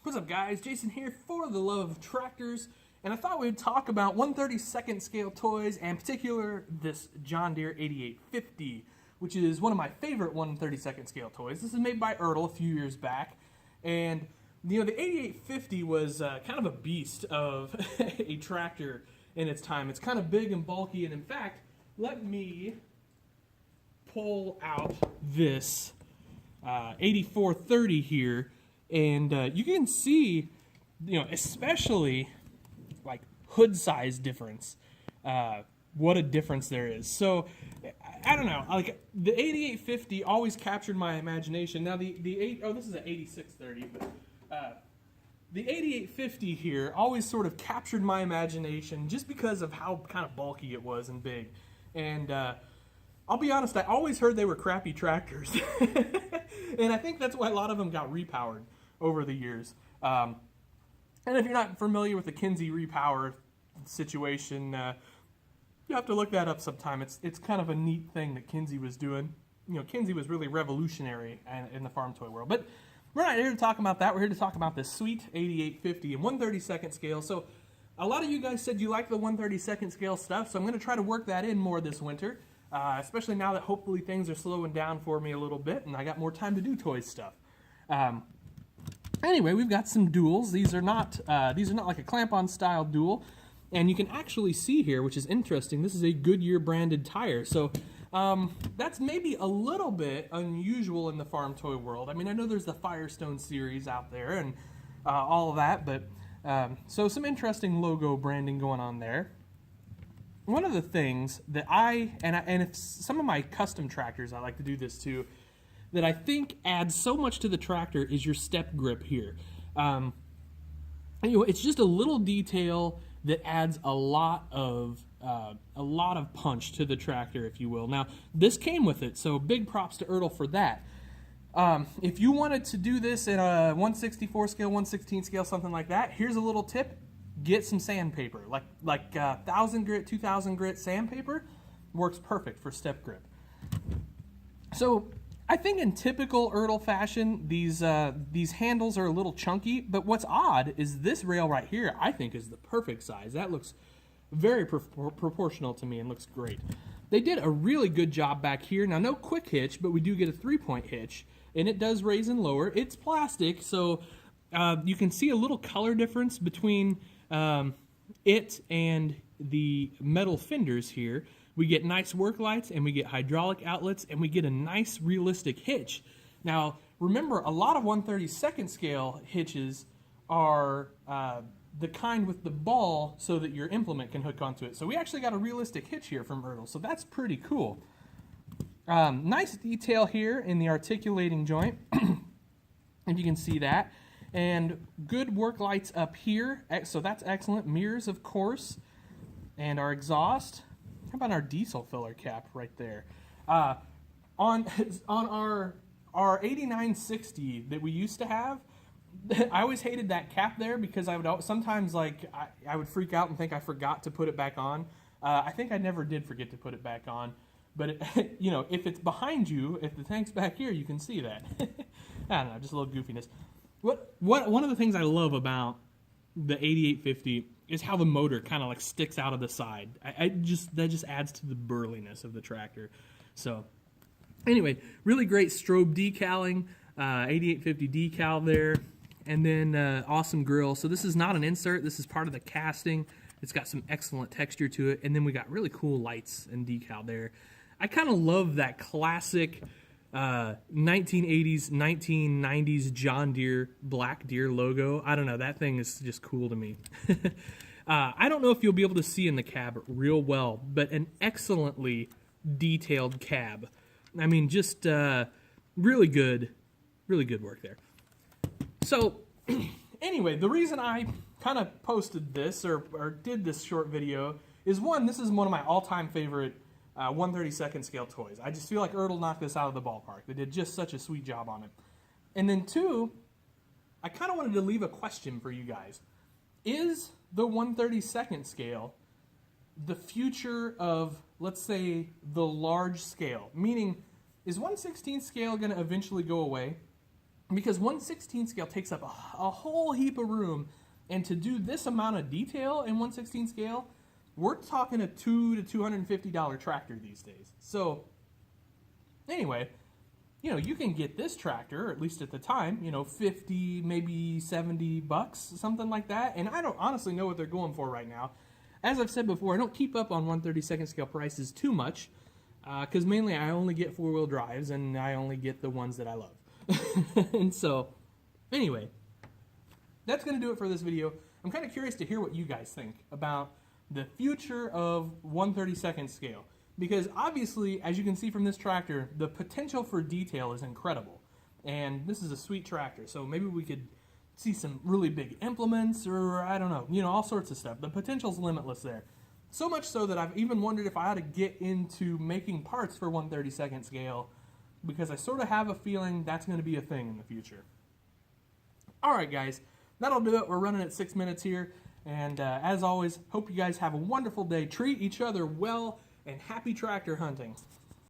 What's up, guys? Jason here for the love of tractors, and I thought we'd talk about 1/32nd scale toys, and in particular this John Deere 8850, which is one of my favorite 1/32nd scale toys. This is made by ertl a few years back, and the 8850 was kind of a beast of a tractor in its time. It's kind of big and bulky, and in fact, let me pull out this 8430 here. And you can see, especially like hood size difference, what a difference there is. So, I don't know, like the 8850 always captured my imagination. Now this is an 8630, but the 8850 here always sort of captured my imagination just because of how kind of bulky it was and big. And I'll be honest, I always heard they were crappy tractors. And I think that's why a lot of them got repowered over the years. And if you're not familiar with the Kinsey repower situation, you have to look that up sometime. It's kind of a neat thing that Kinsey was doing. Kinsey was really revolutionary in the farm toy world. But we're not here to talk about that. We're here to talk about this sweet 8850 and 1/32nd scale. So a lot of you guys said you like the 1/32nd scale stuff, so I'm going to try to work that in more this winter, especially now that hopefully things are slowing down for me a little bit and I got more time to do toy stuff. Anyway, we've got some duals. These are not like a clamp-on style dual, and you can actually see here, which is interesting, this is a Goodyear branded tire. So that's maybe a little bit unusual in the farm toy world. I mean, I know there's the Firestone series out there and all of that, but so some interesting logo branding going on there. One of the things that and if some of my custom tractors, I like to do this too, that I think adds so much to the tractor is your step grip here. It's just a little detail that adds a lot of punch to the tractor, if you will. Now, this came with it, so big props to ertl for that. If you wanted to do this in a 1/64 scale, 1/16 scale, something like that, here's a little tip. Get some sandpaper, like 1,000 grit, 2,000 grit sandpaper works perfect for step grip. So I think in typical ertl fashion, these handles are a little chunky, but what's odd is this rail right here, I think, is the perfect size. That looks very proportional to me and looks great. They did a really good job back here. Now, no quick hitch, but we do get a 3-point hitch, and it does raise and lower. It's plastic, so you can see a little color difference between it and the metal fenders here. We get nice work lights, and we get hydraulic outlets, and we get a nice realistic hitch. Now, remember, a lot of 1/32nd scale hitches are the kind with the ball so that your implement can hook onto it. So we actually got a realistic hitch here from ertl, so that's pretty cool. Nice detail here in the articulating joint, if you can see that. And good work lights up here, so that's excellent. Mirrors, of course, and our exhaust. How about our diesel filler cap right there? On our 8960 that we used to have, I always hated that cap there because I would sometimes I would freak out and think I forgot to put it back on. I think I never did forget to put it back on, but if it's behind you, if the tank's back here, you can see that. I don't know, just a little goofiness. One of the things I love about the 8850 is how the motor kind of like sticks out of the side. That just adds to the burliness of the tractor. So anyway, really great strobe decaling, 8850 decal there, and then awesome grill. So this is not an insert, this is part of the casting. It's got some excellent texture to it, and then we got really cool lights and decal there. I kind of love that classic 1980s, 1990s John Deere Black Deere logo. I don't know, that thing is just cool to me. I don't know if you'll be able to see in the cab real well, but an excellently detailed cab. I mean, just really good work there. So anyway, the reason I kind of posted this or did this short video is, one, this is one of my all-time favorite 1/32nd scale toys. I just feel like ertl knocked this out of the ballpark. They did just such a sweet job on it. And then two, I kind of wanted to leave a question for you guys. Is the 1/32nd scale the future of, let's say, the large scale? Meaning, is 1/16 scale going to eventually go away? because 1/16 scale takes up a whole heap of room, and to do this amount of detail in 1/16 scale, we're talking a $200 to $250 tractor these days. So anyway, you can get this tractor, or at least at the time, 50, maybe $70, something like that. And I don't honestly know what they're going for right now. As I've said before, I don't keep up on 1/32 scale prices too much, because mainly I only get 4-wheel drives, and I only get the ones that I love. And so, anyway, that's going to do it for this video. I'm kind of curious to hear what you guys think about the future of 1/32 scale. Because obviously, as you can see from this tractor, the potential for detail is incredible. And this is a sweet tractor, so maybe we could see some really big implements, or I don't know, all sorts of stuff. The potential's limitless there. So much so that I've even wondered if I ought to get into making parts for 1/32 scale, because I sort of have a feeling that's going to be a thing in the future. Alright guys, that'll do it. We're running at 6 minutes here. And as always, hope you guys have a wonderful day. Treat each other well, and happy tractor hunting.